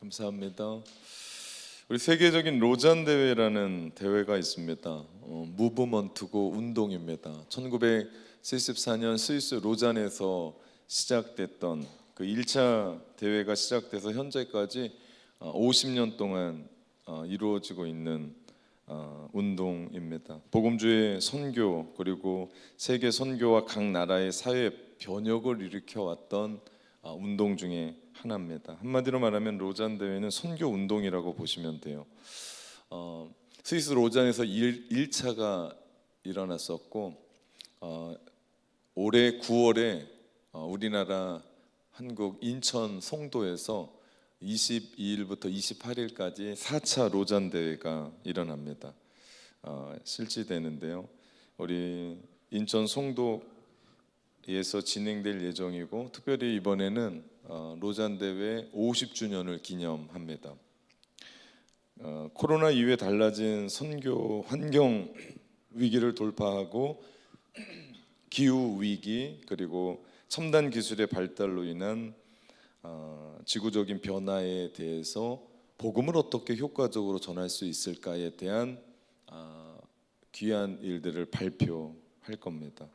감사합니다. 우리 세계적인 로잔 대회라는 대회가 있습니다. 무브먼트고 운동입니다. 1974년 스위스 로잔에서 시작됐던 그 1차 대회가 시작돼서 현재까지 50년 동안 이루어지고 있는 운동입니다. 복음주의 선교 그리고 세계 선교와 각 나라의 사회 변혁을 일으켜 왔던 운동 중에 하나입니다. 한마디로 말하면 로잔 대회는 선교 운동이라고 보시면 돼요. 스위스 로잔에서 1차가 일어났었고 올해 9월에 우리나라 한국 인천 송도에서 22일부터 28일까지 4차 로잔 대회가 일어납니다. 실시되는데요. 우리 인천 송도에서 진행될 예정이고 특별히 이번에는 로잔 대회 50주년을 기념합니다. 코로나 이후에 달라진 선교 환경 위기를 돌파하고 기후 위기 그리고 첨단 기술의 발달로 인한 지구적인 변화에 대해서 복음을 어떻게 효과적으로 전할 수 있을까에 대한 귀한 일들을 발표할 겁니다.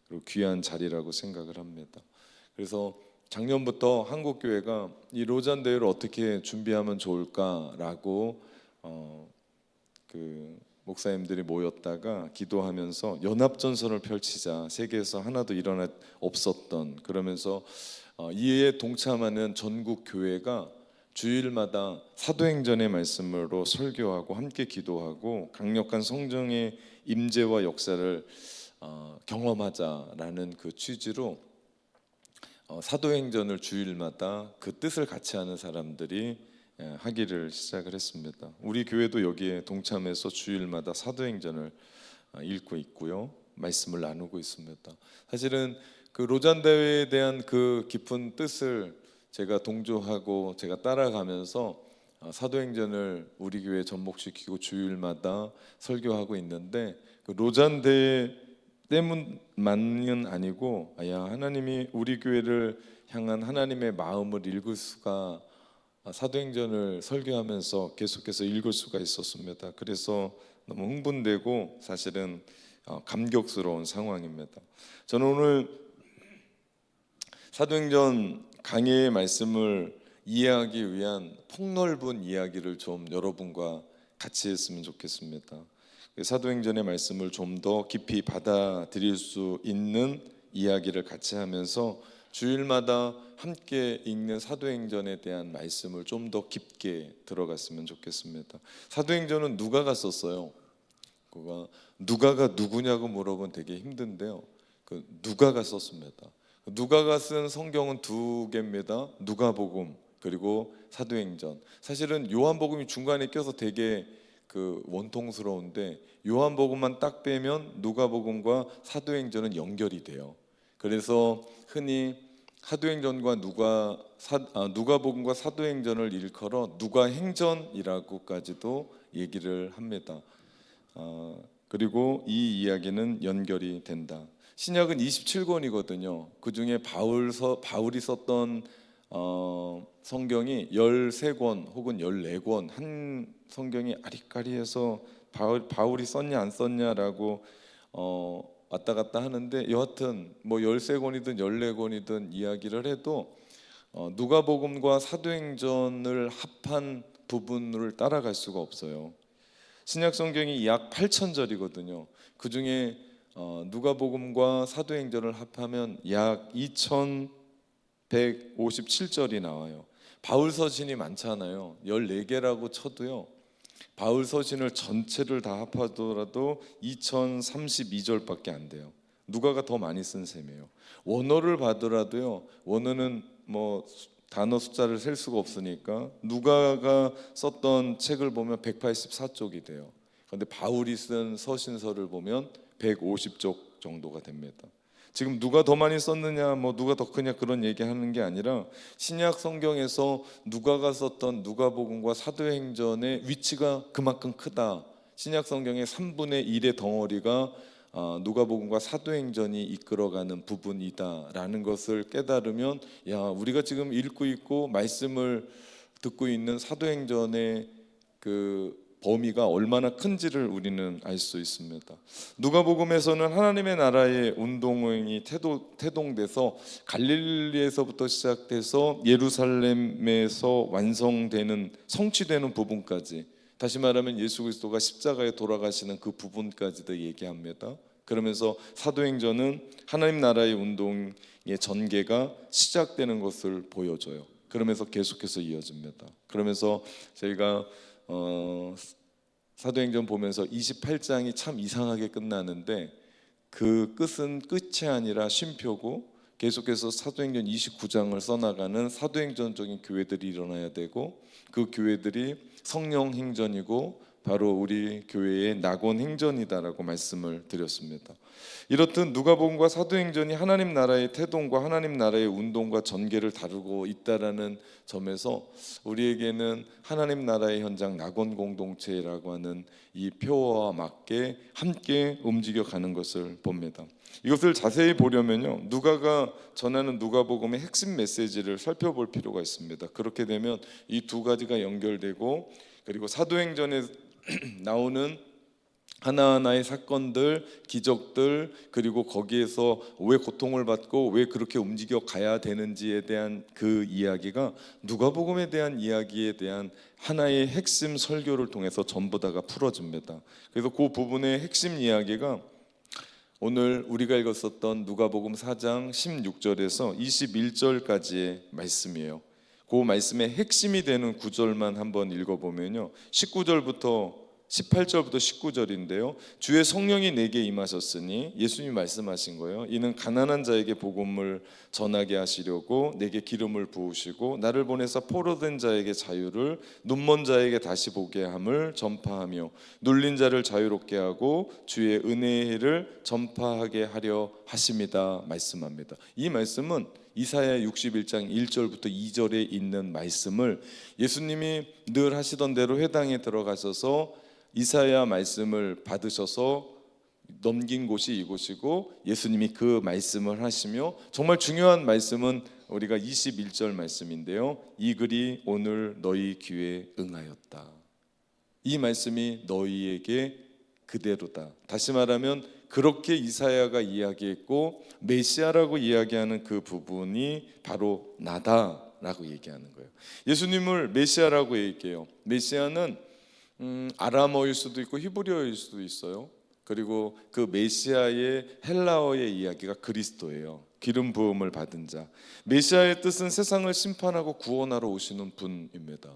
그리고 귀한 자리라고 생각을 합니다. 그래서 작년부터 한국교회가 이 로잔 대회를 어떻게 준비하면 좋을까라고 그 목사님들이 모였다가 기도하면서 연합전선을 펼치자. 세계에서 하나도 없었던 그러면서 이에 동참하는 전국 교회가 주일마다 사도행전의 말씀으로 설교하고 함께 기도하고 강력한 성령의 임재와 역사를 경험하자라는 그 취지로 사도행전을 주일마다 그 뜻을 같이 하는 사람들이 하기를 시작을 했습니다. 우리 교회도 여기에 동참해서 주일마다 사도행전을 읽고 있고요, 말씀을 나누고 있습니다. 사실은 그 로잔 대회에 대한 그 깊은 뜻을 제가 동조하고 제가 따라가면서 사도행전을 우리 교회에 접목시키고 주일마다 설교하고 있는데 그 로잔 대회 때문만은 아니고 하나님이 우리 교회를 향한 하나님의 마음을 읽을 수가 사도행전을 설교하면서 계속해서 읽을 수가 있었습니다. 그래서 너무 흥분되고 사실은 감격스러운 상황입니다. 저는 오늘 사도행전 강해의 말씀을 이해하기 위한 폭넓은 이야기를 좀 여러분과 같이 했으면 좋겠습니다. 사도행전의 말씀을 좀 더 깊이 받아들일 수 있는 이야기를 같이 하면서 주일마다 함께 읽는 사도행전에 대한 말씀을 좀 더 깊게 들어갔으면 좋겠습니다. 사도행전은 누가가 썼어요. 그가 누가가 누구냐고 물어보면 되게 힘든데요. 그 누가가 썼습니다. 누가가 쓴 성경은 두 개입니다. 누가복음 그리고 사도행전. 사실은 요한복음이 중간에 껴서 되게 그 원통스러운데 요한복음만 딱 빼면 누가복음과 사도행전은 연결이 돼요. 그래서 흔히 사도행전과 누가복음과 사도행전을 일컬어 누가행전이라고까지도 얘기를 합니다. 그리고 이 이야기는 연결이 된다. 신약은 27권이거든요. 그 중에 바울이 썼던 성경이 13권 혹은 14권, 한 성경이 아리까리해서 바울이 썼냐 안 썼냐라고 왔다 갔다 하는데 여하튼 뭐 13권이든 14권이든 이야기를 해도 누가복음과 사도행전을 합한 부분을 따라갈 수가 없어요. 신약 성경이 약 8,000절이거든요. 그 중에 누가복음과 사도행전을 합하면 약 2,157절이 나와요. 바울 서신이 많잖아요. 14개라고 쳐도요, 바울 서신을 전체를 다 합하더라도 2,032절밖에 안 돼요. 누가가 더 많이 쓴 셈이에요. 원어를 봐더라도요, 원어는 뭐 단어 숫자를 셀 수가 없으니까 누가가 썼던 책을 보면 184쪽이 돼요. 그런데 바울이 쓴 서신서를 보면 150쪽 정도가 됩니다. 지금 누가 더 많이 썼느냐, 뭐 누가 더 크냐 그런 얘기하는 게 아니라 신약 성경에서 누가가 썼던 누가복음과 사도행전의 위치가 그만큼 크다. 신약 성경의 3분의 1의 덩어리가 누가복음과 사도행전이 이끌어가는 부분이다라는 것을 깨달으면 우리가 지금 읽고 있고 말씀을 듣고 있는 사도행전의 그 범위가 얼마나 큰지를 우리는 알 수 있습니다. 누가복음에서는 하나님의 나라의 운동이 태동돼서 갈릴리에서부터 시작돼서 예루살렘에서 완성되는 성취되는 부분까지, 다시 말하면 예수 그리스도가 십자가에 돌아가시는 그 부분까지도 얘기합니다. 그러면서 사도행전은 하나님 나라의 운동의 전개가 시작되는 것을 보여줘요. 그러면서 계속해서 이어집니다. 그러면서 저희가 사도행전 보면서 28장이 참 이상하게 끝나는데 그 끝은 끝이 아니라 쉼표고, 계속해서 사도행전 29장을 써나가는 사도행전적인 교회들이 일어나야 되고, 그 교회들이 성령 행전이고 바로 우리 교회의 낙원 행전이다라고 말씀을 드렸습니다. 이렇듯 누가복음과 사도행전이 하나님 나라의 태동과 하나님 나라의 운동과 전개를 다루고 있다라는 점에서 우리에게는 하나님 나라의 현장 낙원 공동체라고 하는 이 표어와 맞게 함께 움직여가는 것을 봅니다. 이것을 자세히 보려면요, 누가가 전하는 누가복음의 핵심 메시지를 살펴볼 필요가 있습니다. 그렇게 되면 이 두 가지가 연결되고, 그리고 사도행전에 나오는 하나하나의 사건들, 기적들, 그리고 거기에서 왜 고통을 받고 왜 그렇게 움직여 가야 되는지에 대한 그 이야기가 누가복음에 대한 이야기에 대한 하나의 핵심 설교를 통해서 전부 다가 풀어집니다. 그래서 그 부분의 핵심 이야기가 오늘 우리가 읽었었던 누가복음 4장 16절에서 21절까지의 말씀이에요. 그 말씀의 핵심이 되는 구절만 한번 읽어보면요, 18절부터 19절인데요. 주의 성령이 내게 임하셨으니, 예수님이 말씀하신 거예요. 이는 가난한 자에게 복음을 전하게 하시려고 내게 기름을 부으시고 나를 보내사 포로된 자에게 자유를, 눈먼 자에게 다시 보게 함을 전파하며 눌린 자를 자유롭게 하고 주의 은혜의 해를 전파하게 하려 하심이다 말씀합니다. 이 말씀은 이사야 61장 1절부터 2절에 있는 말씀을 예수님이 늘 하시던 대로 회당에 들어가셔서 이사야 말씀을 받으셔서 넘긴 곳이 이곳이고, 예수님이 그 말씀을 하시며, 정말 중요한 말씀은 우리가 21절 말씀인데요, 이 글이 오늘 너희 귀에 응하였다. 이 말씀이 너희에게 그대로다. 다시 말하면 그렇게 이사야가 이야기했고 메시아라고 이야기하는 그 부분이 바로 나다라고 얘기하는 거예요. 예수님을 메시아라고 얘기해요. 메시아는 아람어일 수도 있고 히브리어일 수도 있어요. 그리고 그 메시아의 헬라어의 이야기가 그리스도예요. 기름 부음을 받은 자. 메시아의 뜻은 세상을 심판하고 구원하러 오시는 분입니다.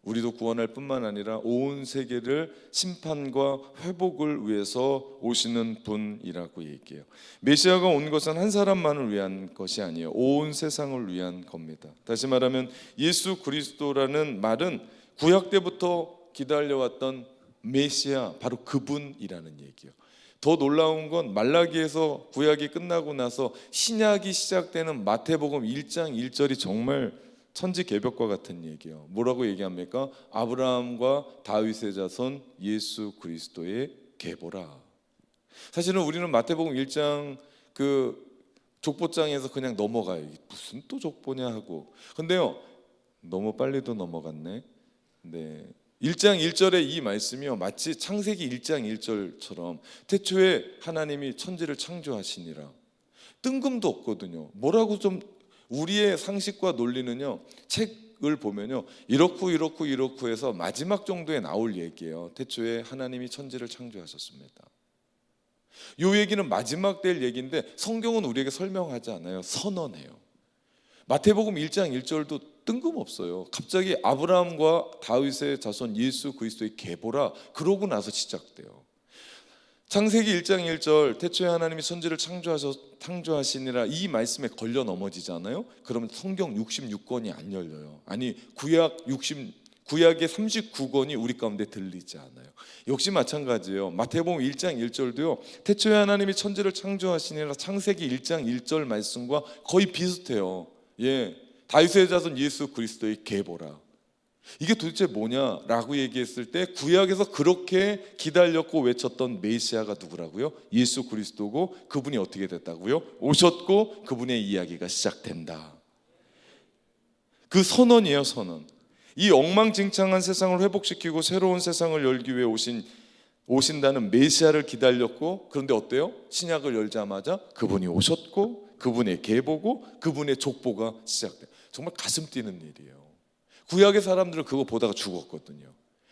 우리도 구원할 뿐만 아니라 온 세계를 심판과 회복을 위해서 오시는 분이라고 얘기해요. 메시아가 온 것은 한 사람만을 위한 것이 아니에요. 온 세상을 위한 겁니다. 다시 말하면 예수 그리스도라는 말은 구약 때부터 기다려왔던 메시아, 바로 그분이라는 얘기예요. 더 놀라운 건 말라기에서 구약이 끝나고 나서 신약이 시작되는 마태복음 1장 1절이 정말 천지개벽과 같은 얘기예요. 뭐라고 얘기합니까? 아브라함과 다윗의 자손 예수 그리스도의 계보라. 사실은 우리는 마태복음 1장 그 족보장에서 그냥 넘어가요. 무슨 또 족보냐 하고. 근데요, 너무 빨리도 넘어갔네. 네. 1장 1절의 이 말씀이요, 마치 창세기 1장 1절처럼 태초에 하나님이 천지를 창조하시니라. 뜬금도 없거든요. 뭐라고 좀 우리의 상식과 논리는요, 책을 보면요, 이렇고 해서 마지막 정도에 나올 얘기예요. 태초에 하나님이 천지를 창조하셨습니다. 이 얘기는 마지막 될 얘기인데 성경은 우리에게 설명하지 않아요. 선언해요. 마태복음 1장 1절도 뜬금없어요. 갑자기 아브라함과 다윗의 자손 예수 그리스도의 계보라, 그러고 나서 시작돼요. 창세기 1장 1절 태초에 하나님이 천지를 창조하시니라, 이 말씀에 걸려 넘어지잖아요. 그러면 성경 66권이 안 열려요. 아니 구약의 39권이 우리 가운데 들리지 않아요. 역시 마찬가지예요. 마태복음 1장 1절도요, 태초에 하나님이 천지를 창조하시니라 창세기 1장 1절 말씀과 거의 비슷해요. 예, 다윗의 자손 예수 그리스도의 계보라. 이게 도대체 뭐냐라고 얘기했을 때 구약에서 그렇게 기다렸고 외쳤던 메시아가 누구라고요? 예수 그리스도고, 그분이 어떻게 됐다고요? 오셨고 그분의 이야기가 시작된다. 그 선언이에요, 선언. 이 엉망진창한 세상을 회복시키고 새로운 세상을 열기 위해 오신다는 메시아를 기다렸고, 그런데 어때요? 신약을 열자마자 그분이 오셨고, 그분의 계보고, 그분의 족보가 시작돼요. 정말 가슴 뛰는 일이에요. 구약의 사람들은 그거 보다가 죽었거든요.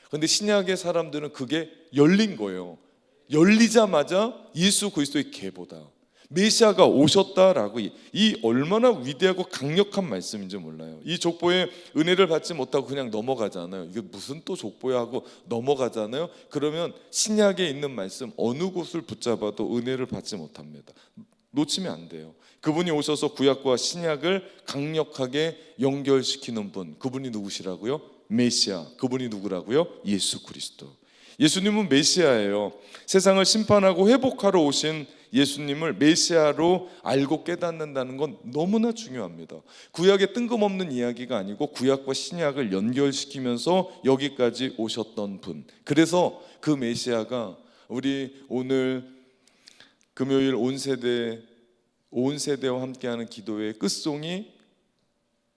그런데 신약의 사람들은 그게 열린 거예요. 열리자마자 예수 그리스도의 계보다, 메시아가 오셨다라고, 이 얼마나 위대하고 강력한 말씀인지 몰라요. 이 족보의 은혜를 받지 못하고 그냥 넘어가잖아요. 이게 무슨 또 족보야 하고 넘어가잖아요. 그러면 신약에 있는 말씀 어느 곳을 붙잡아도 은혜를 받지 못합니다. 놓치면 안 돼요. 그분이 오셔서 구약과 신약을 강력하게 연결시키는 분, 그분이 누구시라고요? 메시아. 그분이 누구라고요? 예수 그리스도. 예수님은 메시아예요. 세상을 심판하고 회복하러 오신 예수님을 메시아로 알고 깨닫는다는 건 너무나 중요합니다. 구약의 뜬금없는 이야기가 아니고 구약과 신약을 연결시키면서 여기까지 오셨던 분. 그래서 그 메시아가 우리 오늘 금요일 온 세대와 함께하는 기도의 끝송이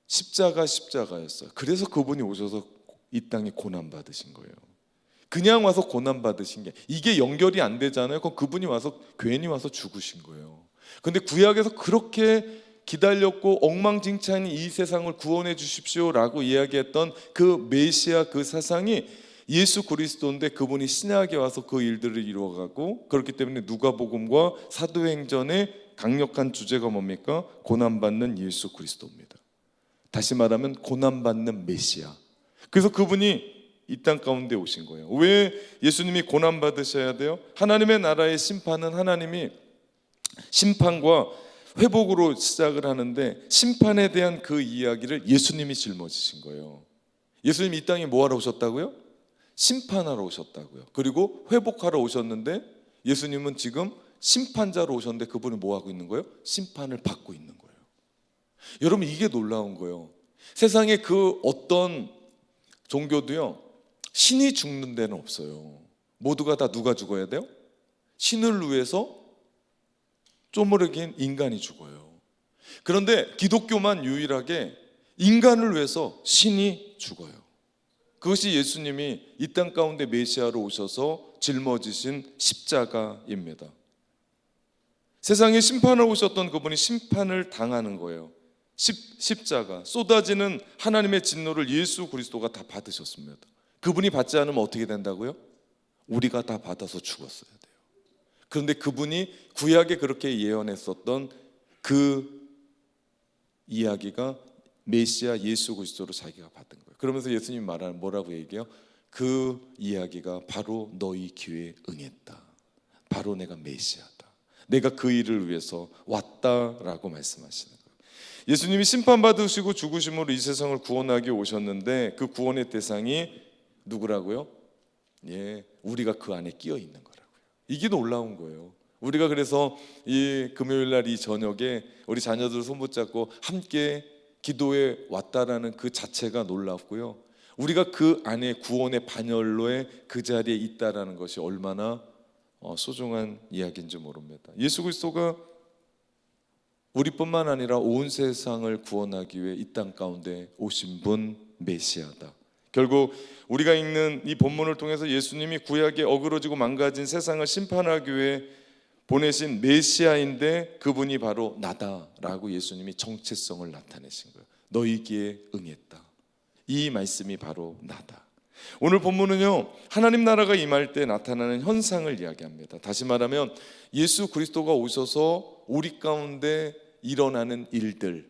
십자가였어요. 그래서 그분이 오셔서 이 땅에 고난 받으신 거예요. 그냥 와서 고난 받으신 게, 이게 연결이 안 되잖아요. 그럼 그분이 와서 괜히 와서 죽으신 거예요. 근데 구약에서 그렇게 기다렸고 엉망진창인 이 세상을 구원해 주십시오라고 이야기했던 그 메시아, 그 사상이 예수 그리스도인데, 그분이 신약에 와서 그 일들을 이루어가고, 그렇기 때문에 누가복음과 사도행전의 강력한 주제가 뭡니까? 고난받는 예수 그리스도입니다. 다시 말하면 고난받는 메시아. 그래서 그분이 이 땅 가운데 오신 거예요. 왜 예수님이 고난 받으셔야 돼요? 하나님의 나라의 심판은 하나님이 심판과 회복으로 시작을 하는데, 심판에 대한 그 이야기를 예수님이 짊어지신 거예요. 예수님이 이 땅에 뭐 하러 오셨다고요? 심판하러 오셨다고요. 그리고 회복하러 오셨는데, 예수님은 지금 심판자로 오셨는데 그분이 뭐 하고 있는 거예요? 심판을 받고 있는 거예요. 여러분, 이게 놀라운 거예요. 세상에 그 어떤 종교도요, 신이 죽는 데는 없어요. 모두가 다 누가 죽어야 돼요? 신을 위해서 쪼무르긴 인간이 죽어요. 그런데 기독교만 유일하게 인간을 위해서 신이 죽어요. 그것이 예수님이 이 땅 가운데 메시아로 오셔서 짊어지신 십자가입니다. 세상에 심판을 오셨던 그분이 심판을 당하는 거예요. 십자가, 쏟아지는 하나님의 진노를 예수 그리스도가 다 받으셨습니다. 그분이 받지 않으면 어떻게 된다고요? 우리가 다 받아서 죽었어야 돼요. 그런데 그분이 구약에 그렇게 예언했었던 그 이야기가 메시아 예수 그리스도로 자기가 받은 거예요. 그러면서 예수님이 말하는, 뭐라고 얘기해요? 그 이야기가 바로 너희 귀에 응했다. 바로 내가 메시아다. 내가 그 일을 위해서 왔다라고 말씀하시는 거예요. 예수님이 심판받으시고 죽으심으로 이 세상을 구원하기 오셨는데, 그 구원의 대상이 누구라고요? 우리가 그 안에 끼어 있는 거라고요. 이게 놀라운 거예요. 우리가 그래서 이 금요일 날 이 저녁에 우리 자녀들 손 붙잡고 함께 기도에 왔다라는 그 자체가 놀랍고요. 우리가 그 안에 구원의 반열로에 그 자리에 있다라는 것이 얼마나 소중한 이야기인지 모릅니다. 예수 그리스도가 우리뿐만 아니라 온 세상을 구원하기 위해 이 땅 가운데 오신 분, 메시아다. 결국 우리가 읽는 이 본문을 통해서 예수님이 구약에 어그러지고 망가진 세상을 심판하기 위해 보내신 메시아인데, 그분이 바로 나다라고 예수님이 정체성을 나타내신 거예요. 너희기에 응했다. 이 말씀이 바로 나다. 오늘 본문은요, 하나님 나라가 임할 때 나타나는 현상을 이야기합니다. 다시 말하면 예수 그리스도가 오셔서 우리 가운데 일어나는 일들,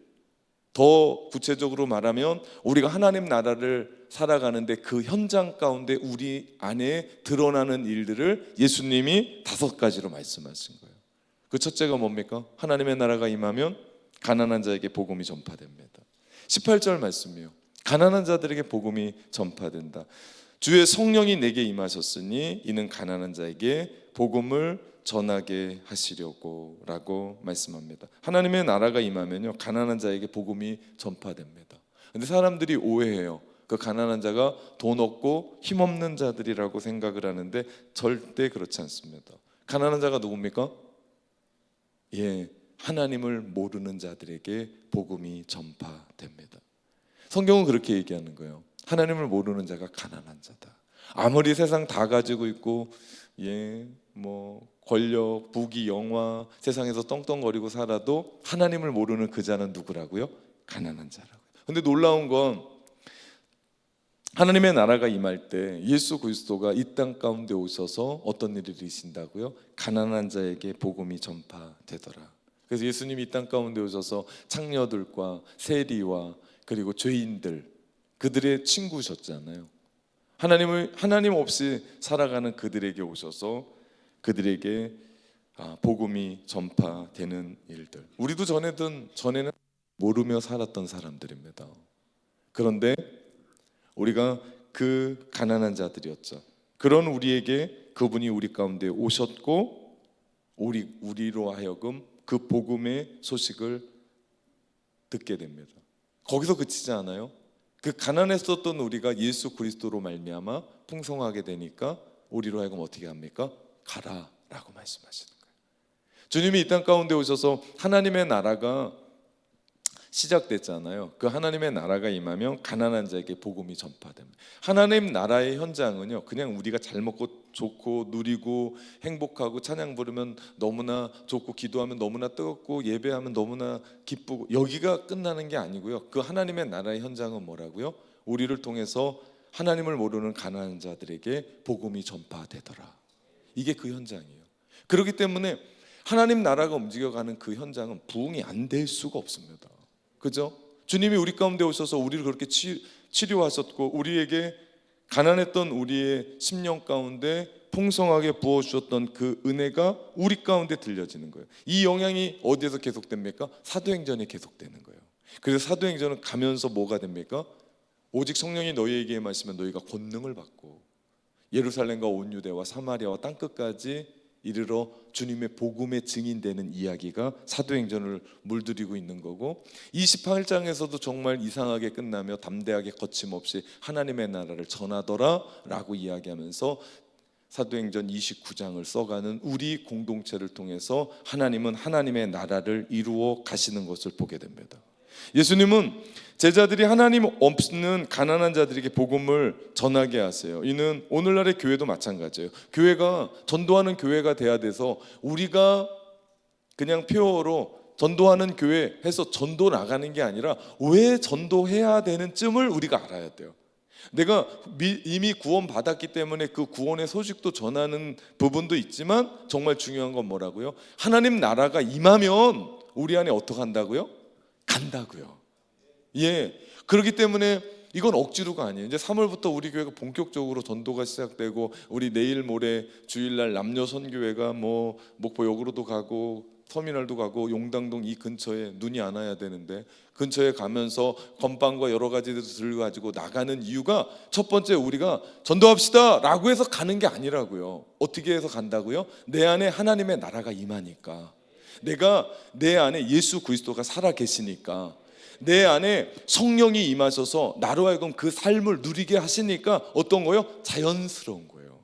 더 구체적으로 말하면 우리가 하나님 나라를 살아가는데 그 현장 가운데 우리 안에 드러나는 일들을 예수님이 5가지로 말씀하신 거예요. 그 첫째가 뭡니까? 하나님의 나라가 임하면 가난한 자에게 복음이 전파됩니다. 18절 말씀이에요. 가난한 자들에게 복음이 전파된다. 주의 성령이 내게 임하셨으니 이는 가난한 자에게 복음을 전하게 하시려고 라고 말씀합니다. 하나님의 나라가 임하면요, 가난한 자에게 복음이 전파됩니다. 근데 사람들이 오해해요. 그 가난한 자가 돈 없고 힘없는 자들이라고 생각을 하는데 절대 그렇지 않습니다. 가난한 자가 누굽니까? 하나님을 모르는 자들에게 복음이 전파됩니다. 성경은 그렇게 얘기하는 거예요. 하나님을 모르는 자가 가난한 자다. 아무리 세상 다 가지고 있고 뭐 권력, 부귀, 영화 세상에서 떵떵거리고 살아도 하나님을 모르는 그 자는 누구라고요? 가난한 자라고요. 근데 놀라운 건 하나님의 나라가 임할 때 예수 그리스도가 이 땅 가운데 오셔서 어떤 일을 이루신다고요? 가난한 자에게 복음이 전파되더라. 그래서 예수님이 이 땅 가운데 오셔서 창녀들과 세리와 그리고 죄인들, 그들의 친구셨잖아요. 하나님 없이 살아가는 그들에게 오셔서 그들에게 복음이 전파되는 일들. 우리도 전에는 모르며 살았던 사람들입니다. 그런데 우리가 그 가난한 자들이었죠. 그런 우리에게 그분이 우리 가운데 오셨고 우리로 하여금 그 복음의 소식을 듣게 됩니다. 거기서 그치지 않아요. 그 가난했었던 우리가 예수 그리스도로 말미암아 풍성하게 되니까 우리로 하여금 어떻게 합니까? 가라라고 말씀하시는 거예요. 주님이 이 땅 가운데 오셔서 하나님의 나라가 시작됐잖아요. 그 하나님의 나라가 임하면 가난한 자에게 복음이 전파됩니다. 하나님 나라의 현장은요, 그냥 우리가 잘 먹고 좋고 누리고 행복하고 찬양 부르면 너무나 좋고 기도하면 너무나 뜨겁고 예배하면 너무나 기쁘고 여기가 끝나는 게 아니고요. 그 하나님의 나라의 현장은 뭐라고요? 우리를 통해서 하나님을 모르는 가난한 자들에게 복음이 전파되더라. 이게 그 현장이에요. 그렇기 때문에 하나님 나라가 움직여가는 그 현장은 부흥이 안 될 수가 없습니다. 그죠? 주님이 우리 가운데 오셔서 우리를 그렇게 치료하셨고 우리에게 가난했던 우리의 심령 가운데 풍성하게 부어주셨던 그 은혜가 우리 가운데 들려지는 거예요. 이 영향이 어디에서 계속됩니까? 사도행전에 계속되는 거예요. 그래서 사도행전은 가면서 뭐가 됩니까? 오직 성령이 너희에게 임하시면 너희가 권능을 받고 예루살렘과 온 유대와 사마리아와 땅끝까지 이르러 주님의 복음의 증인되는 이야기가 사도행전을 물들이고 있는 거고, 28장에서도 정말 이상하게 끝나며 담대하게 거침없이 하나님의 나라를 전하더라 라고 이야기하면서 사도행전 29장을 써가는 우리 공동체를 통해서 하나님은 하나님의 나라를 이루어 가시는 것을 보게 됩니다. 예수님은 제자들이 하나님 없는 가난한 자들에게 복음을 전하게 하세요. 이는 오늘날의 교회도 마찬가지예요. 교회가 전도하는 교회가 돼야 돼서 우리가 그냥 표어로 전도하는 교회 해서 전도 나가는 게 아니라 왜 전도해야 되는 쯤을 우리가 알아야 돼요. 내가 이미 구원 받았기 때문에 그 구원의 소식도 전하는 부분도 있지만 정말 중요한 건 뭐라고요? 하나님 나라가 임하면 우리 안에 어떻게 한다고요? 간다고요. 그렇기 때문에 이건 억지로가 아니에요. 이제 3월부터 우리 교회가 본격적으로 전도가 시작되고 우리 내일 모레 주일날 남녀 선교회가 뭐 목포역으로도 가고 터미널도 가고 용당동 이 근처에 눈이 안 와야 되는데 근처에 가면서 건빵과 여러 가지들 들고 가지고 나가는 이유가 첫 번째 우리가 전도합시다 라고 해서 가는 게 아니라고요. 어떻게 해서 간다고요? 내 안에 하나님의 나라가 임하니까, 내 안에 예수 그리스도가 살아 계시니까, 내 안에 성령이 임하셔서 나로 하여금 그 삶을 누리게 하시니까 어떤 거요? 자연스러운 거예요.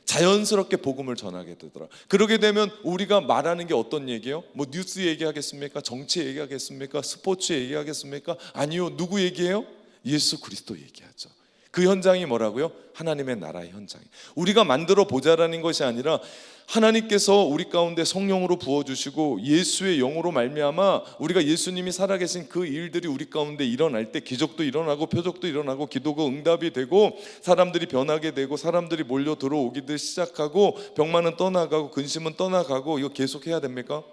자연스럽게 복음을 전하게 되더라. 그러게 되면 우리가 말하는 게 어떤 얘기예요? 뭐 뉴스 얘기하겠습니까? 정치 얘기하겠습니까? 스포츠 얘기하겠습니까? 아니요. 누구 얘기해요? 예수 그리스도 얘기하죠. 그 현장이 뭐라고요? 하나님의 나라의 현장이. 우리가 만들어 보자라는 것이 아니라 하나님께서 우리 가운데 성령으로 부어주시고 예수의 영으로 말미암아 우리가 예수님이 살아계신 그 일들이 우리 가운데 일어날 때 기적도 일어나고 표적도 일어나고 기도가 응답이 되고 사람들이 변하게 되고 사람들이 몰려 들어오기들 시작하고 병만은 떠나가고 근심은 떠나가고, 이거 계속해야 됩니까?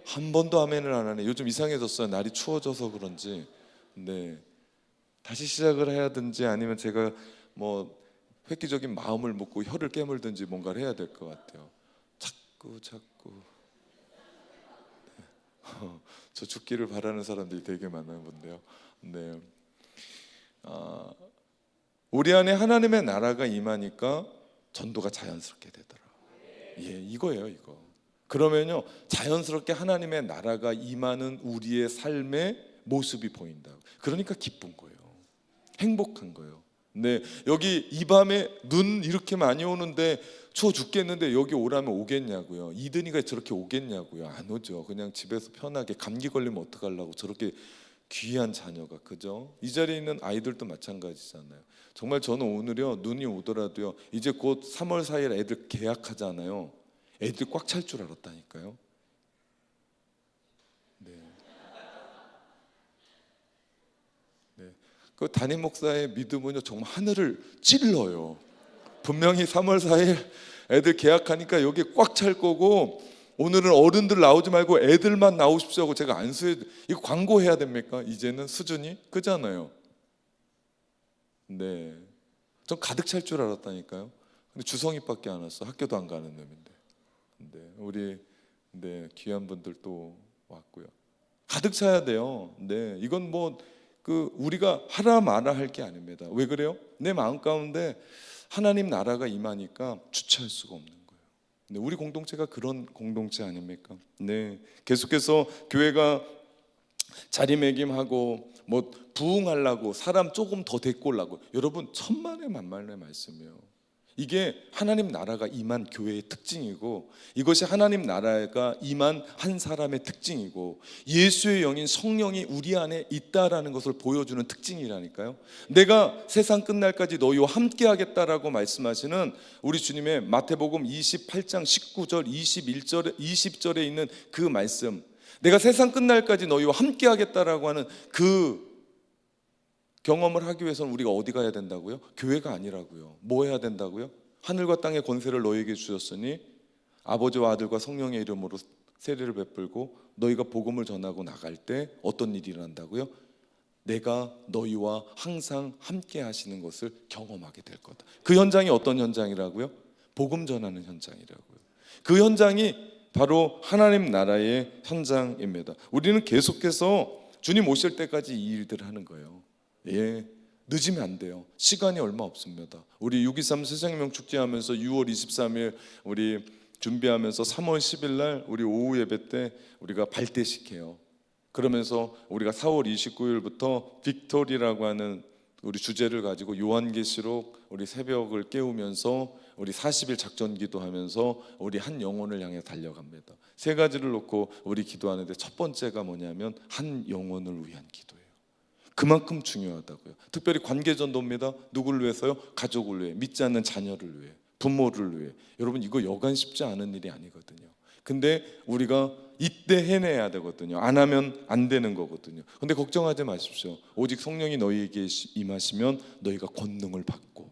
한 번도 아멘을 안 하네. 요즘 이상해졌어요. 날이 추워져서 그런지. 네, 다시 시작을 해야든지 아니면 제가 뭐 획기적인 마음을 먹고 혀를 깨물든지 뭔가를 해야 될 것 같아요. 자꾸 저 죽기를 바라는 사람들이 되게 많아 본데요. 네, 우리 안에 하나님의 나라가 임하니까 전도가 자연스럽게 되더라. 이거예요, 이거. 그러면요, 자연스럽게 하나님의 나라가 임하는 우리의 삶의 모습이 보인다. 그러니까 기쁜 거예요. 행복한 거예요. 네, 여기 이 밤에 눈 이렇게 많이 오는데 추워 죽겠는데 여기 오라면 오겠냐고요? 이든이가 저렇게 오겠냐고요? 안 오죠. 그냥 집에서 편하게 감기 걸리면 어떡하려고 저렇게 귀한 자녀가, 그죠? 이 자리에 있는 아이들도 마찬가지잖아요. 정말 저는 오늘요, 눈이 오더라도요, 이제 곧 3월 4일 애들 개학하잖아요. 애들 꽉 찰 줄 알았다니까요. 네. 네. 그 담임 목사의 믿음은요, 정말 하늘을 찔러요. 분명히 3월 4일 애들 개학하니까 여기 꽉 찰 거고, 오늘은 어른들 나오지 말고 애들만 나오십시오 하고 제가 안수해. 이거 광고해야 됩니까? 이제는 수준이 그잖아요. 네, 전 가득 찰 줄 알았다니까요. 근데 주성이밖에 안 왔어. 학교도 안 가는 놈인데. 네, 우리 귀한 분들 또 왔고요. 가득 차야 돼요. 네, 이건 뭐 우리가 하라 마라 할 게 아닙니다. 왜 그래요? 내 마음 가운데 하나님 나라가 임하니까 주체할 수가 없는 거예요. 네, 우리 공동체가 그런 공동체 아닙니까? 네, 계속해서 교회가 자리매김하고 뭐 부흥하려고 사람 조금 더 데리고 오려고, 여러분 천만의 만만의 말씀이에요. 이게 하나님 나라가 임한 교회의 특징이고, 이것이 하나님 나라가 임한 한 사람의 특징이고, 예수의 영인 성령이 우리 안에 있다라는 것을 보여주는 특징이라니까요. 내가 세상 끝날까지 너희와 함께 하겠다라고 말씀하시는 우리 주님의 마태복음 28장 19절 21절 20절에 있는 그 말씀, 내가 세상 끝날까지 너희와 함께 하겠다라고 하는 그 경험을 하기 위해서는 우리가 어디 가야 된다고요? 교회가 아니라고요. 뭐 해야 된다고요? 하늘과 땅의 권세를 너희에게 주셨으니 아버지와 아들과 성령의 이름으로 세례를 베풀고 너희가 복음을 전하고 나갈 때 어떤 일이 일어난다고요? 내가 너희와 항상 함께 하시는 것을 경험하게 될 거다. 그 현장이 어떤 현장이라고요? 복음 전하는 현장이라고요. 그 현장이 바로 하나님 나라의 현장입니다. 우리는 계속해서 주님 오실 때까지 이 일들을 하는 거예요. 예, 늦으면 안 돼요. 시간이 얼마 없습니다. 우리 6.23 새생명 축제하면서 6월 23일 우리 준비하면서 3월 10일 날 우리 오후 예배 때 우리가 발대식해요. 그러면서 우리가 4월 29일부터 빅토리라고 하는 우리 주제를 가지고 요한계시록 우리 새벽을 깨우면서 우리 40일 작전 기도하면서 우리 한 영혼을 향해 달려갑니다. 세 가지를 놓고 우리 기도하는데, 첫 번째가 뭐냐면 한 영혼을 위한 기도예요. 그만큼 중요하다고요. 특별히 관계전도입니다. 누구를 위해서요? 가족을 위해, 믿지 않는 자녀를 위해, 부모를 위해. 여러분 이거 여간 쉽지 않은 일이 아니거든요. 근데 우리가 이때 해내야 되거든요. 안 하면 안 되는 거거든요. 근데 걱정하지 마십시오. 오직 성령이 너희에게 임하시면 너희가 권능을 받고,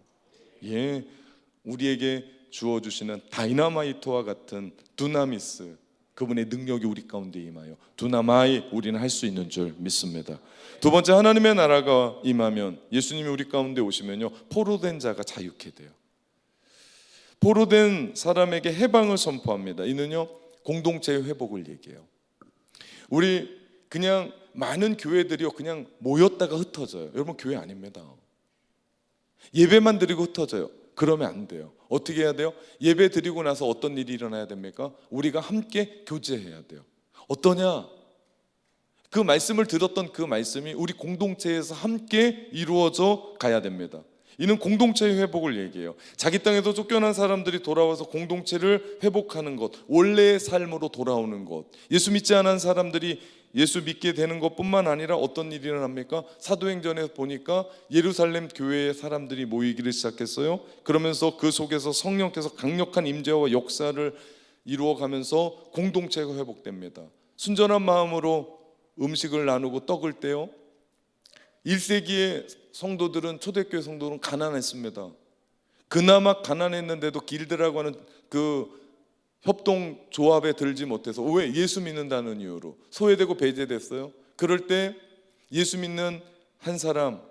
예, 우리에게 주어주시는 다이나마이트와 같은 두나미스, 그분의 능력이 우리 가운데 임하여 두나마이 우리는 할 수 있는 줄 믿습니다. 두 번째, 하나님의 나라가 임하면, 예수님이 우리 가운데 오시면요, 포로된 자가 자유케 돼요. 포로된 사람에게 해방을 선포합니다. 이는요, 공동체의 회복을 얘기해요. 우리 그냥 많은 교회들이요, 그냥 모였다가 흩어져요. 여러분 교회 아닙니다. 예배만 드리고 흩어져요. 그러면 안 돼요. 어떻게 해야 돼요? 예배 드리고 나서 어떤 일이 일어나야 됩니까? 우리가 함께 교제해야 돼요. 어떠냐? 그 말씀을 들었던 그 말씀이 우리 공동체에서 함께 이루어져 가야 됩니다. 이는 공동체의 회복을 얘기해요. 자기 땅에서 쫓겨난 사람들이 돌아와서 공동체를 회복하는 것, 원래의 삶으로 돌아오는 것. 예수 믿지 않은 사람들이 예수 믿게 되는 것뿐만 아니라 어떤 일이 일어납니까? 사도행전에 보니까 예루살렘 교회의 사람들이 모이기를 시작했어요. 그러면서 그 속에서 성령께서 강력한 임재와 역사를 이루어가면서 공동체가 회복됩니다. 순전한 마음으로 음식을 나누고 떡을 떼요. 1세기의 성도들은, 초대교회 성도들은 가난했습니다. 그나마 가난했는데도 길드라고 하는 그 협동조합에 들지 못해서, 왜? 예수 믿는다는 이유로 소외되고 배제됐어요. 그럴 때 예수 믿는 한 사람,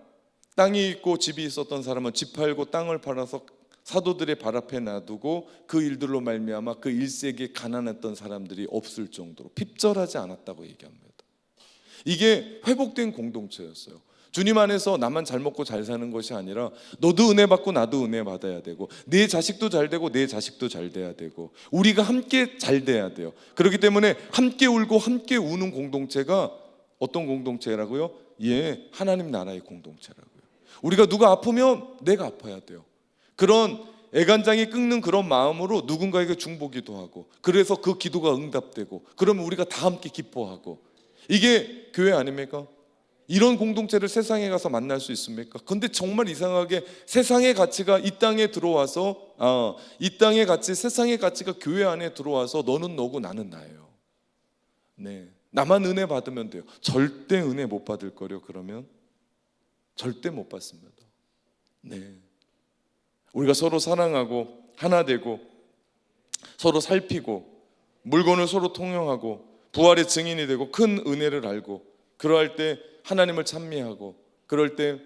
땅이 있고 집이 있었던 사람은 집 팔고 땅을 팔아서 사도들의 발 앞에 놔두고 그 일들로 말미암아 그 1세기에 가난했던 사람들이 없을 정도로 핍절하지 않았다고 얘기합니다. 이게 회복된 공동체였어요. 주님 안에서 나만 잘 먹고 잘 사는 것이 아니라 너도 은혜 받고 나도 은혜 받아야 되고, 내 자식도 잘 되고 내 자식도 잘 돼야 되고, 우리가 함께 잘 돼야 돼요. 그렇기 때문에 함께 울고 함께 우는 공동체가 어떤 공동체라고요? 예, 하나님 나라의 공동체라고요. 우리가 누가 아프면 내가 아파야 돼요. 그런 애간장이 끓는 그런 마음으로 누군가에게 중보기도 하고, 그래서 그 기도가 응답되고, 그러면 우리가 다 함께 기뻐하고, 이게 교회 아닙니까? 이런 공동체를 세상에 가서 만날 수 있습니까? 근데 정말 이상하게 세상의 가치가 이 땅에 들어와서 이 땅의 가치, 세상의 가치가 교회 안에 들어와서 너는 너고 나는 나예요. 네, 나만 은혜 받으면 돼요. 절대 은혜 못 받을 거려. 그러면 절대 못 받습니다. 네, 우리가 서로 사랑하고 하나 되고 서로 살피고 물건을 서로 통용하고 부활의 증인이 되고 큰 은혜를 알고 그러할 때 하나님을 찬미하고 그럴 때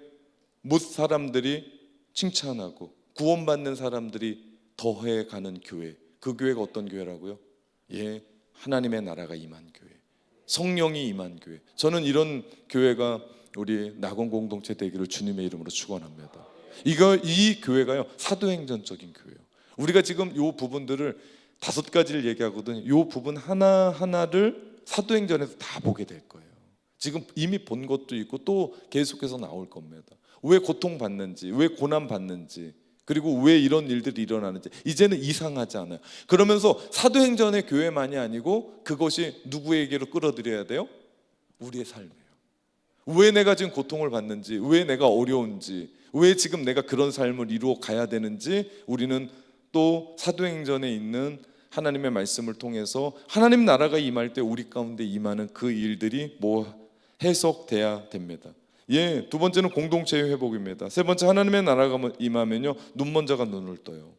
못 사람들이 칭찬하고 구원받는 사람들이 더해가는 교회, 그 교회가 어떤 교회라고요? 예, 하나님의 나라가 임한 교회, 성령이 임한 교회. 저는 이런 교회가 우리 낙원 공동체 되기를 주님의 이름으로 축원합니다. 이 교회가요 사도행전적인 교회예요. 우리가 지금 이 부분들을 5가지를 얘기하거든요. 이 부분 하나하나를 사도행전에서 다 보게 될 거예요. 지금 이미 본 것도 있고 또 계속해서 나올 겁니다. 왜 고통받는지, 왜 고난받는지, 그리고 왜 이런 일들이 일어나는지 이제는 이상하지 않아요. 그러면서 사도행전의 교회만이 아니고 그것이 누구에게로 끌어들여야 돼요? 우리의 삶이에요. 왜 내가 지금 고통을 받는지, 왜 내가 어려운지, 왜 지금 내가 그런 삶을 이루어 가야 되는지 우리는 또 사도행전에 있는 하나님의 말씀을 통해서 하나님 나라가 임할 때 우리 가운데 임하는 그 일들이 해석돼야 됩니다. 예, 2번째는 공동체의 회복입니다. 3번째, 하나님의 나라가 임하면요 눈먼 자가 눈을 떠요.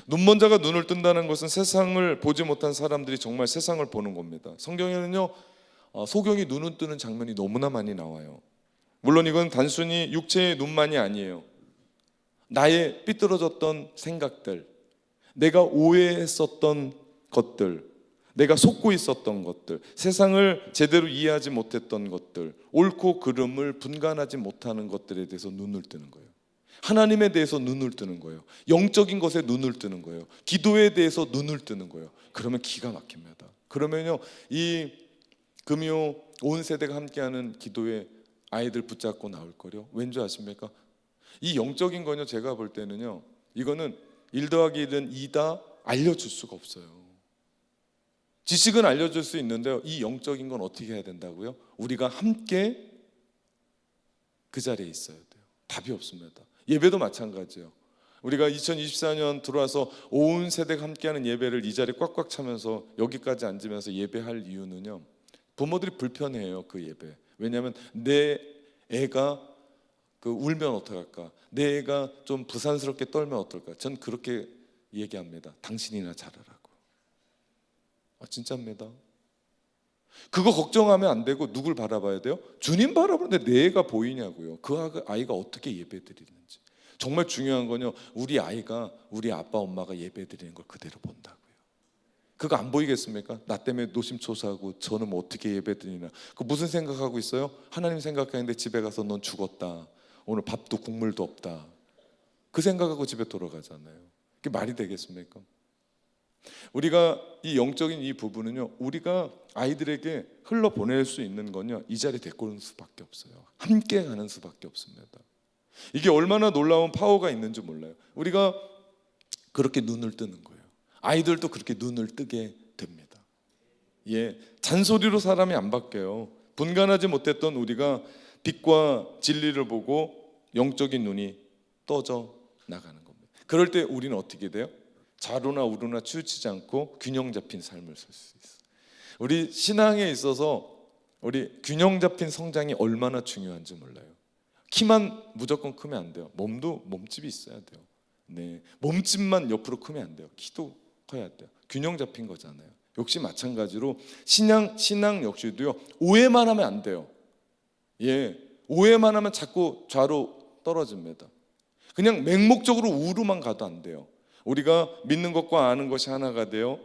눈먼 자가 눈을 뜬다는 것은 세상을 보지 못한 사람들이 정말 세상을 보는 겁니다. 성경에는요 소경이 눈을 뜨는 장면이 너무나 많이 나와요. 물론 이건 단순히 육체의 눈만이 아니에요. 나의 삐뚤어졌던 생각들, 내가 오해했었던 것들, 내가 속고 있었던 것들, 세상을 제대로 이해하지 못했던 것들, 옳고 그름을 분간하지 못하는 것들에 대해서 눈을 뜨는 거예요. 하나님에 대해서 눈을 뜨는 거예요. 영적인 것에 눈을 뜨는 거예요. 기도에 대해서 눈을 뜨는 거예요. 그러면 기가 막힙니다. 그러면요 이 금요 온 세대가 함께하는 기도에 아이들 붙잡고 나올 거요. 왠지 아십니까? 이 영적인 거요 제가 볼 때는요 이거는 1 더하기 1은 2다 알려줄 수가 없어요. 지식은 알려줄 수 있는데요 이 영적인 건 어떻게 해야 된다고요? 우리가 함께 그 자리에 있어야 돼요. 답이 없습니다. 예배도 마찬가지예요. 우리가 2024년 들어와서 온 세대가 함께하는 예배를 이 자리에 꽉꽉 차면서 여기까지 앉으면서 예배할 이유는요 부모들이 불편해해요. 그 예배. 왜냐하면 내 애가 울면 어떡할까, 내 애가 좀 부산스럽게 떨면 어떨까. 전 그렇게 얘기합니다. 당신이나 잘하라고. 진짜입니다. 그거 걱정하면 안 되고 누굴 바라봐야 돼요? 주님 바라보는데 내 애가 보이냐고요. 그 아이가 어떻게 예배드리는지. 정말 중요한 건요 우리 아이가 우리 아빠 엄마가 예배드리는 걸 그대로 본다고요. 그거 안 보이겠습니까? 나 때문에 노심초사하고 저는 뭐 어떻게 예배드리나. 그 무슨 생각하고 있어요? 하나님 생각하는데 집에 가서 넌 죽었다, 오늘 밥도 국물도 없다, 그 생각하고 집에 돌아가잖아요. 그게 말이 되겠습니까? 우리가 이 영적인 이 부분은요 우리가 아이들에게 흘러보낼 수 있는 건요 이 자리에 데리고 오는 수밖에 없어요. 함께 가는 수밖에 없습니다. 이게 얼마나 놀라운 파워가 있는지 몰라요. 우리가 그렇게 눈을 뜨는 거예요. 아이들도 그렇게 눈을 뜨게 됩니다. 예, 잔소리로 사람이 안 바뀌어요. 분간하지 못했던 우리가 빛과 진리를 보고 영적인 눈이 떠져 나가는 겁니다. 그럴 때 우리는 어떻게 돼요? 좌로나 우로나 치우치지 않고 균형 잡힌 삶을 살 수 있어요. 우리 신앙에 있어서 우리 균형 잡힌 성장이 얼마나 중요한지 몰라요. 키만 무조건 크면 안 돼요. 몸도 몸집이 있어야 돼요. 네, 몸집만 옆으로 크면 안 돼요. 키도 커야 돼요. 균형 잡힌 거잖아요. 역시 마찬가지로 신앙 역시도요 오해만 하면 안 돼요. 예, 오해만 하면 자꾸 좌로 떨어집니다. 그냥 맹목적으로 우로만 가도 안 돼요. 우리가 믿는 것과 아는 것이 하나가 되어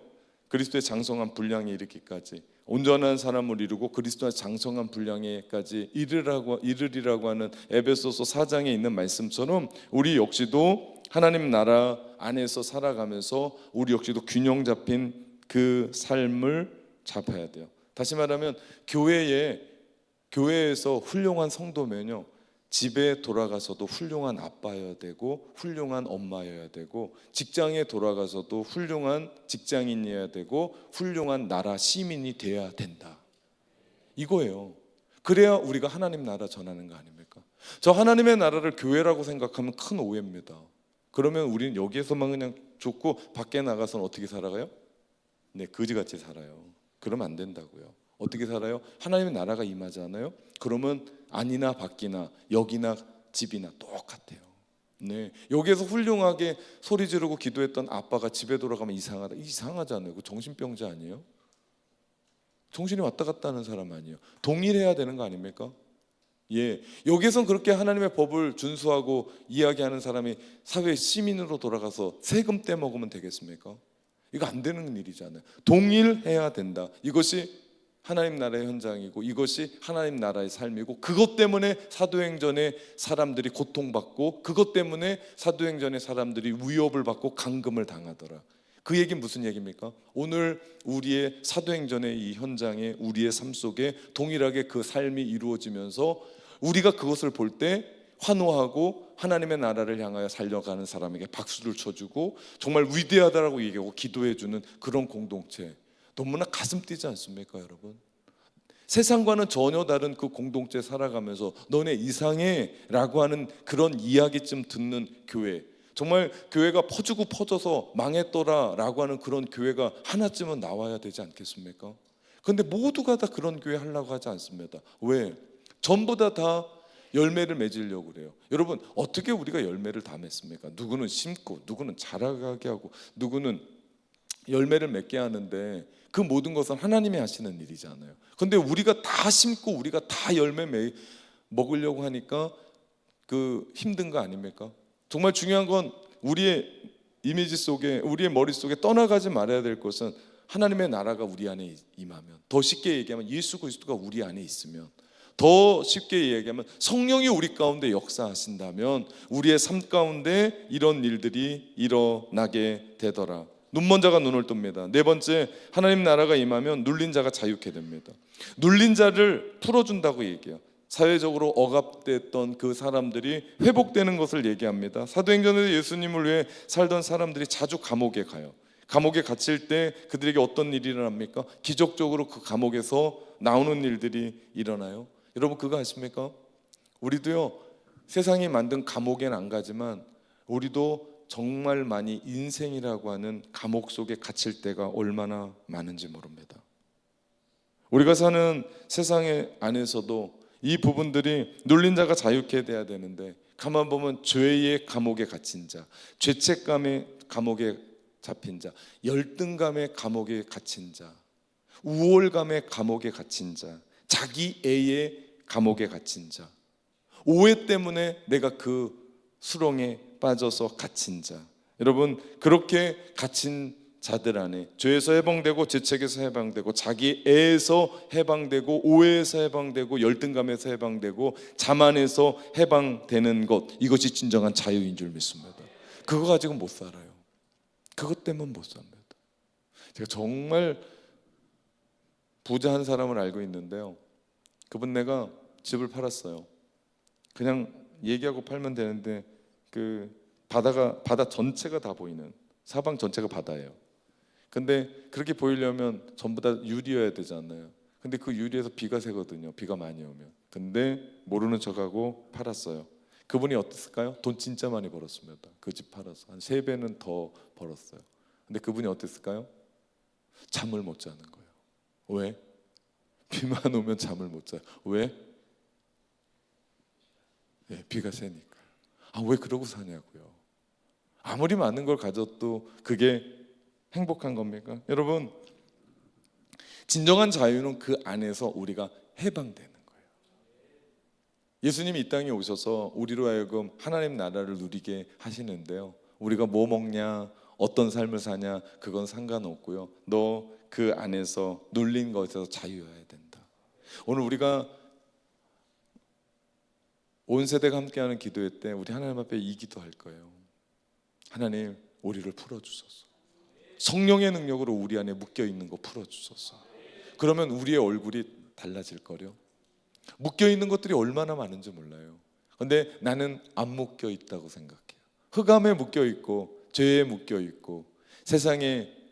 그리스도의 장성한 분량에 이르기까지 온전한 사람을 이루고 그리스도의 장성한 분량에까지 이르리라고 하는 에베소서 4장에 있는 말씀처럼 우리 역시도 하나님 나라 안에서 살아가면서 우리 역시도 균형 잡힌 그 삶을 잡아야 돼요. 다시 말하면 교회에서 훌륭한 성도면요 집에 돌아가서도 훌륭한 아빠여야 되고 훌륭한 엄마여야 되고 직장에 돌아가서도 훌륭한 직장인이어야 되고 훌륭한 나라 시민이 되어야 된다. 이거예요. 그래야 우리가 하나님 나라 전하는 거 아닙니까? 저 하나님의 나라를 교회라고 생각하면 큰 오해입니다. 그러면 우리는 여기에서만 그냥 죽고 밖에 나가서는 어떻게 살아가요? 네, 거지같이 살아요. 그러면 안 된다고요. 어떻게 살아요? 하나님의 나라가 임하잖아요. 그러면 안이나 밖이나 여기나 집이나 똑같아요. 네, 여기에서 훌륭하게 소리 지르고 기도했던 아빠가 집에 돌아가면 이상하다. 이상하잖아요. 그 정신병자 아니에요? 정신이 왔다 갔다 하는 사람 아니에요. 동일해야 되는 거 아닙니까? 예, 여기선 그렇게 하나님의 법을 준수하고 이야기하는 사람이 사회 시민으로 돌아가서 세금 떼먹으면 되겠습니까? 이거 안 되는 일이잖아요. 동일해야 된다. 이것이 하나님 나라의 현장이고 이것이 하나님 나라의 삶이고, 그것 때문에 사도행전의 사람들이 고통받고 그것 때문에 사도행전의 사람들이 위협을 받고 감금을 당하더라. 그 얘기는 무슨 얘기입니까? 오늘 우리의 사도행전의 이 현장에 우리의 삶 속에 동일하게 그 삶이 이루어지면서 우리가 그것을 볼 때 환호하고 하나님의 나라를 향하여 살려가는 사람에게 박수를 쳐주고 정말 위대하다라고 얘기하고 기도해주는 그런 공동체, 너무나 가슴 뛰지 않습니까 여러분? 세상과는 전혀 다른 그 공동체 살아가면서 너네 이상해 라고 하는 그런 이야기쯤 듣는 교회, 정말 교회가 퍼주고 퍼져서 망했더라 라고 하는 그런 교회가 하나쯤은 나와야 되지 않겠습니까? 그런데 모두가 다 그런 교회 하려고 하지 않습니다. 왜? 전부 다 열매를 맺으려고 그래요. 여러분, 어떻게 우리가 열매를 다 맺습니까? 누구는 심고 누구는 자라게 하고 누구는 열매를 맺게 하는데 그 모든 것은 하나님이 하시는 일이잖아요. 그런데 우리가 다 심고 우리가 다 열매 먹으려고 하니까 그 힘든 거 아닙니까? 정말 중요한 건 우리의 이미지 속에, 우리의 머릿속에 떠나가지 말아야 될 것은 하나님의 나라가 우리 안에 임하면, 더 쉽게 얘기하면 예수 그리스도가 우리 안에 있으면, 더 쉽게 얘기하면 성령이 우리 가운데 역사하신다면 우리의 삶 가운데 이런 일들이 일어나게 되더라. 눈먼 자가 눈을 뜹니다. 네 번째, 하나님 나라가 임하면 눌린 자가 자유케 됩니다. 눌린 자를 풀어준다고 얘기해요. 사회적으로 억압됐던 그 사람들이 회복되는 것을 얘기합니다. 사도행전에서 예수님을 위해 살던 사람들이 자주 감옥에 가요. 감옥에 갇힐 때 그들에게 어떤 일이 일어납니까? 기적적으로 그 감옥에서 나오는 일들이 일어나요. 여러분, 그거 아십니까? 우리도요, 세상이 만든 감옥엔 안 가지만 우리도 정말 많이 인생이라고 하는 감옥 속에 갇힐 때가 얼마나 많은지 모릅니다. 우리가 사는 세상의 안에서도 이 부분들이 눌린 자가 자유케 돼야 되는데, 가만 보면 죄의 감옥에 갇힌 자, 죄책감의 감옥에 잡힌 자, 열등감의 감옥에 갇힌 자, 우월감의 감옥에 갇힌 자, 자기 애의 감옥에 갇힌 자, 오해 때문에 내가 그 수렁에 빠져서 갇힌 자, 여러분, 그렇게 갇힌 자들 안에 죄에서 해방되고 죄책에서 해방되고 자기 애에서 해방되고 오해에서 해방되고 열등감에서 해방되고 자만에서 해방되는 것, 이것이 진정한 자유인 줄 믿습니다. 그거 가지고 못 살아요. 그것 때문에 못 삽니다. 제가 정말 부자 한 사람을 알고 있는데요, 그분 내가 집을 팔았어요. 그냥 얘기하고 팔면 되는데 그 바다 전체가 다 보이는, 사방 전체가 바다예요. 근데 그렇게 보이려면 전부 다 유리여야 되잖아요. 근데 그 유리에서 비가 새거든요. 비가 많이 오면. 근데 모르는 척하고 팔았어요. 그분이 어땠을까요? 돈 진짜 많이 벌었습니다. 그 집 팔아서 한 3배는 더 벌었어요. 근데 그분이 어땠을까요? 잠을 못 자는 거예요. 왜? 비만 오면 잠을 못 자요. 왜? 네, 비가 새니까. 왜 그러고 사냐고요. 아무리 많은 걸 가져도 그게 행복한 겁니까? 여러분, 진정한 자유는 그 안에서 우리가 해방되는 거예요. 예수님이 이 땅에 오셔서 우리로 하여금 하나님 나라를 누리게 하시는데요, 우리가 뭐 먹냐, 어떤 삶을 사냐, 그건 상관없고요, 너 그 안에서 눌린 것에서 자유여야 된다. 오늘 우리가 온 세대가 함께하는 기도회 때 우리 하나님 앞에 이 기도할 거예요. 하나님, 우리를 풀어주소서. 성령의 능력으로 우리 안에 묶여있는 거 풀어주소서. 그러면 우리의 얼굴이 달라질 거요. 묶여있는 것들이 얼마나 많은지 몰라요. 근데 나는 안 묶여있다고 생각해요. 흑암에 묶여있고 죄에 묶여있고 세상의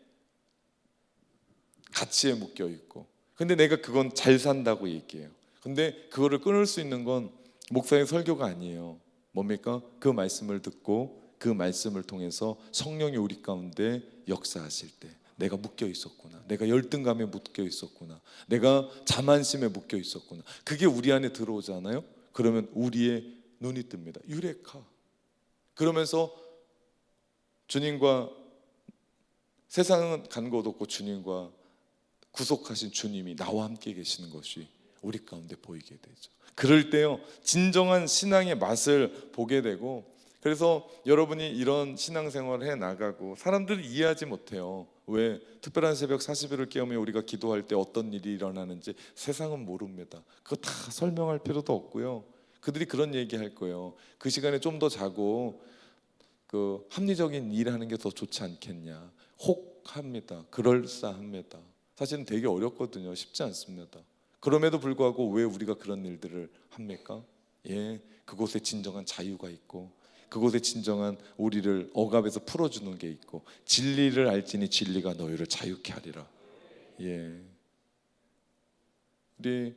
가치에 묶여있고, 근데 내가 그건 잘 산다고 얘기해요. 근데 그거를 끊을 수 있는 건 목사의 설교가 아니에요. 뭡니까? 그 말씀을 듣고 그 말씀을 통해서 성령이 우리 가운데 역사하실 때 내가 묶여 있었구나, 내가 열등감에 묶여 있었구나, 내가 자만심에 묶여 있었구나, 그게 우리 안에 들어오잖아요. 그러면 우리의 눈이 뜹니다. 유레카. 그러면서 주님과, 세상은 간 곳 없고 주님과 구속하신 주님이 나와 함께 계시는 것이 우리 가운데 보이게 되죠. 그럴 때요, 진정한 신앙의 맛을 보게 되고, 그래서 여러분이 이런 신앙생활을 해 나가고 사람들이 이해하지 못해요. 왜? 특별한 새벽 40일을 깨우며 우리가 기도할 때 어떤 일이 일어나는지 세상은 모릅니다. 그거 다 설명할 필요도 없고요. 그들이 그런 얘기 할 거예요. 그 시간에 좀 더 자고 그 합리적인 일하는 게 더 좋지 않겠냐. 혹합니다. 그럴싸합니다. 사실은 되게 어렵거든요. 쉽지 않습니다. 그럼에도 불구하고 왜 우리가 그런 일들을 합니까? 그곳에 진정한 자유가 있고, 그곳에 진정한 우리를 억압에서 풀어주는 게 있고, 진리를 알지니 진리가 너희를 자유케 하리라. 우리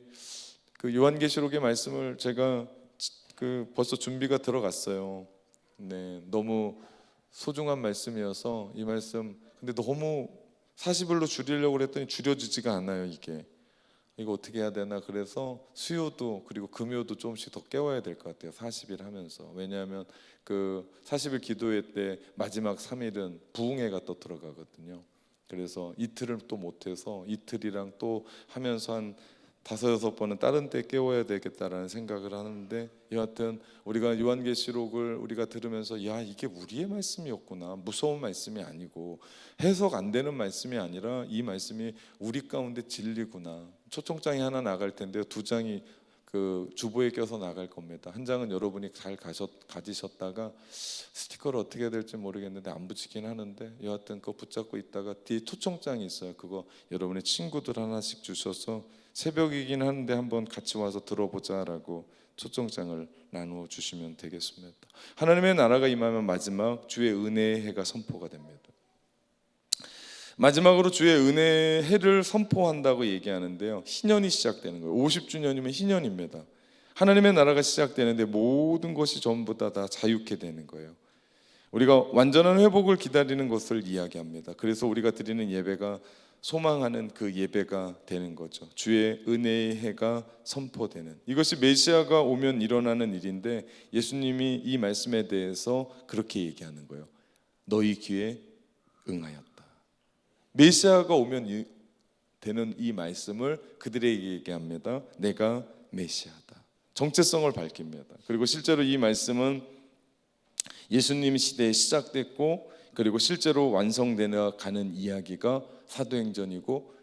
그 요한계시록의 말씀을 제가 벌써 준비가 들어갔어요. 너무 소중한 말씀이어서 이 말씀, 근데 너무 40일로 줄이려고 그랬더니 줄여지지가 않아요. 이거 어떻게 해야 되나. 그래서 수요도 그리고 금요도 조금씩 더 깨워야 될 것 같아요. 40일 하면서. 왜냐하면 그 40일 기도회 때 마지막 3일은 부흥회가 또 들어가거든요. 그래서 이틀을 또 못해서 이틀이랑 또 하면서 한 5-6번은 다른 때 깨워야 되겠다라는 생각을 하는데, 여하튼 우리가 요한계시록을 우리가 들으면서 이게 우리의 말씀이었구나, 무서운 말씀이 아니고 해석 안 되는 말씀이 아니라 이 말씀이 우리 가운데 진리구나. 초청장이 하나 나갈 텐데요, 2장이 그 주보에 껴서 나갈 겁니다. 한 장은 여러분이 잘 가지셨다가 스티커를 어떻게 해야 될지 모르겠는데 안 붙이긴 하는데, 여하튼 그거 붙잡고 있다가 뒤에 초청장이 있어요. 그거 여러분의 친구들 하나씩 주셔서 새벽이긴 한데 한번 같이 와서 들어보자라고 초청장을 나누어 주시면 되겠습니다. 하나님의 나라가 임하면 마지막 주의 은혜의 해가 선포가 됩니다. 마지막으로 주의 은혜의 해를 선포한다고 얘기하는데요, 희년이 시작되는 거예요. 50주년이면 희년입니다. 하나님의 나라가 시작되는데 모든 것이 전부 다 자유케 되는 거예요. 우리가 완전한 회복을 기다리는 것을 이야기합니다. 그래서 우리가 드리는 예배가 소망하는 그 예배가 되는 거죠. 주의 은혜의 해가 선포되는, 이것이 메시아가 오면 일어나는 일인데, 예수님이 이 말씀에 대해서 그렇게 얘기하는 거예요. 너희 귀에 응하였다. 메시아가 오면 되는 이 말씀을 그들에게 얘기합니다. 내가 메시아다. 정체성을 밝힙니다. 그리고 실제로 이 말씀은 예수님 시대에 시작됐고, 그리고 실제로 완성되어 가는 이야기가 사도행전이고,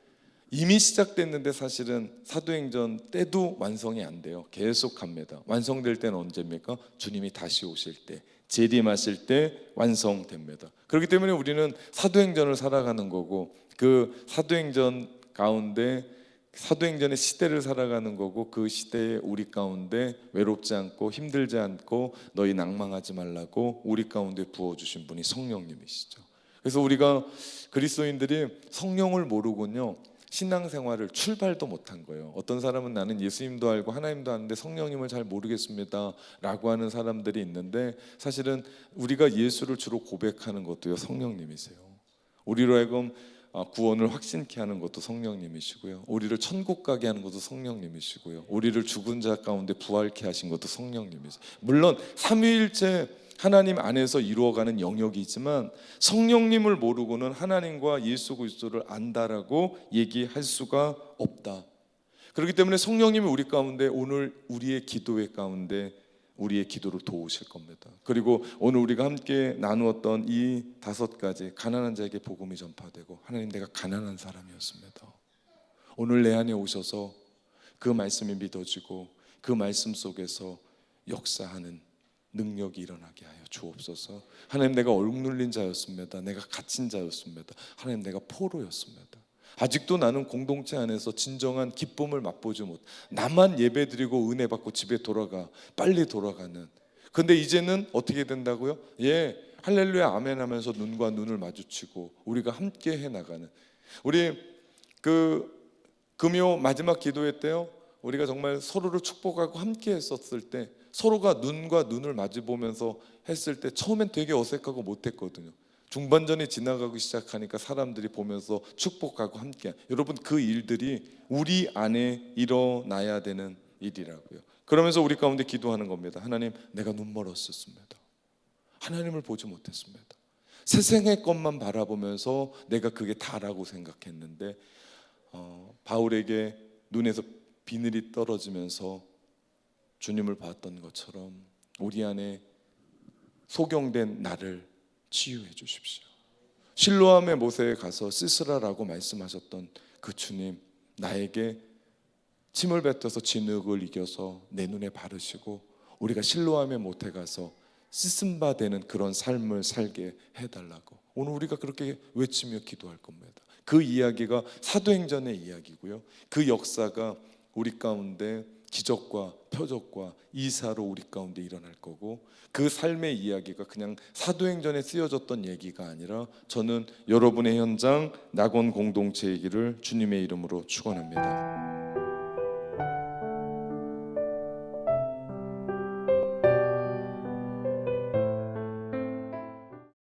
이미 시작됐는데 사실은 사도행전 때도 완성이 안 돼요. 계속합니다. 완성될 때는 언제입니까? 주님이 다시 오실 때, 재림하실 때 완성됩니다. 그렇기 때문에 우리는 사도행전을 살아가는 거고, 그 사도행전 가운데 사도행전의 시대를 살아가는 거고, 그 시대에 우리 가운데 외롭지 않고 힘들지 않고 너희 낭망하지 말라고 우리 가운데 부어주신 분이 성령님이시죠. 그래서 우리가 그리스도인들이 성령을 모르군요, 신앙생활을 출발도 못한 거예요. 어떤 사람은 나는 예수님도 알고 하나님도 아는데 성령님을 잘 모르겠습니다 라고 하는 사람들이 있는데, 사실은 우리가 예수를 주로 고백하는 것도요, 성령님이세요. 우리로 하여금 구원을 확신케 하는 것도 성령님이시고요, 우리를 천국 가게 하는 것도 성령님이시고요, 우리를 죽은 자 가운데 부활케 하신 것도 성령님이세요. 물론 삼위일체 하나님 안에서 이루어가는 영역이지만 성령님을 모르고는 하나님과 예수 그리스도를 안다라고 얘기할 수가 없다. 그렇기 때문에 성령님이 우리 가운데 오늘 우리의 기도회 가운데 우리의 기도를 도우실 겁니다. 그리고 오늘 우리가 함께 나누었던 이 5가지, 가난한 자에게 복음이 전파되고, 하나님 내가 가난한 사람이었습니다. 오늘 내 안에 오셔서 그 말씀이 믿어지고 그 말씀 속에서 역사하는 능력이 일어나게 하여 주옵소서. 하나님 내가 억눌린 자였습니다. 내가 갇힌 자였습니다. 하나님 내가 포로였습니다. 아직도 나는 공동체 안에서 진정한 기쁨을 맛보지 못, 나만 예배드리고 은혜 받고 집에 돌아가, 빨리 돌아가는. 근데 이제는 어떻게 된다고요? 할렐루야 아멘 하면서 눈과 눈을 마주치고 우리가 함께 해나가는, 우리 그 금요 마지막 기도회 때요, 우리가 정말 서로를 축복하고 함께 했었을 때, 서로가 눈과 눈을 마주보면서 했을 때 처음엔 되게 어색하고 못했거든요. 중반전이 지나가기 시작하니까 사람들이 보면서 축복하고 함께, 여러분 그 일들이 우리 안에 일어나야 되는 일이라고요. 그러면서 우리 가운데 기도하는 겁니다. 하나님, 내가 눈 멀었었습니다. 하나님을 보지 못했습니다. 세상의 것만 바라보면서 내가 그게 다라고 생각했는데, 바울에게 눈에서 비늘이 떨어지면서 주님을 봤던 것처럼 우리 안에 소경된 나를 치유해 주십시오. 실로암의 못에 가서 씻으라라고 말씀하셨던 그 주님, 나에게 침을 뱉어서 진흙을 이겨서 내 눈에 바르시고 우리가 실로암의 못에 가서 씻음 바 되는 그런 삶을 살게 해달라고 오늘 우리가 그렇게 외치며 기도할 겁니다. 그 이야기가 사도행전의 이야기고요, 그 역사가 우리 가운데 기적과 표적과 이사로 우리 가운데 일어날 거고, 그 삶의 이야기가 그냥 사도행전에 쓰여졌던 얘기가 아니라 저는 여러분의 현장 낙원 공동체 얘기를 주님의 이름으로 축원합니다.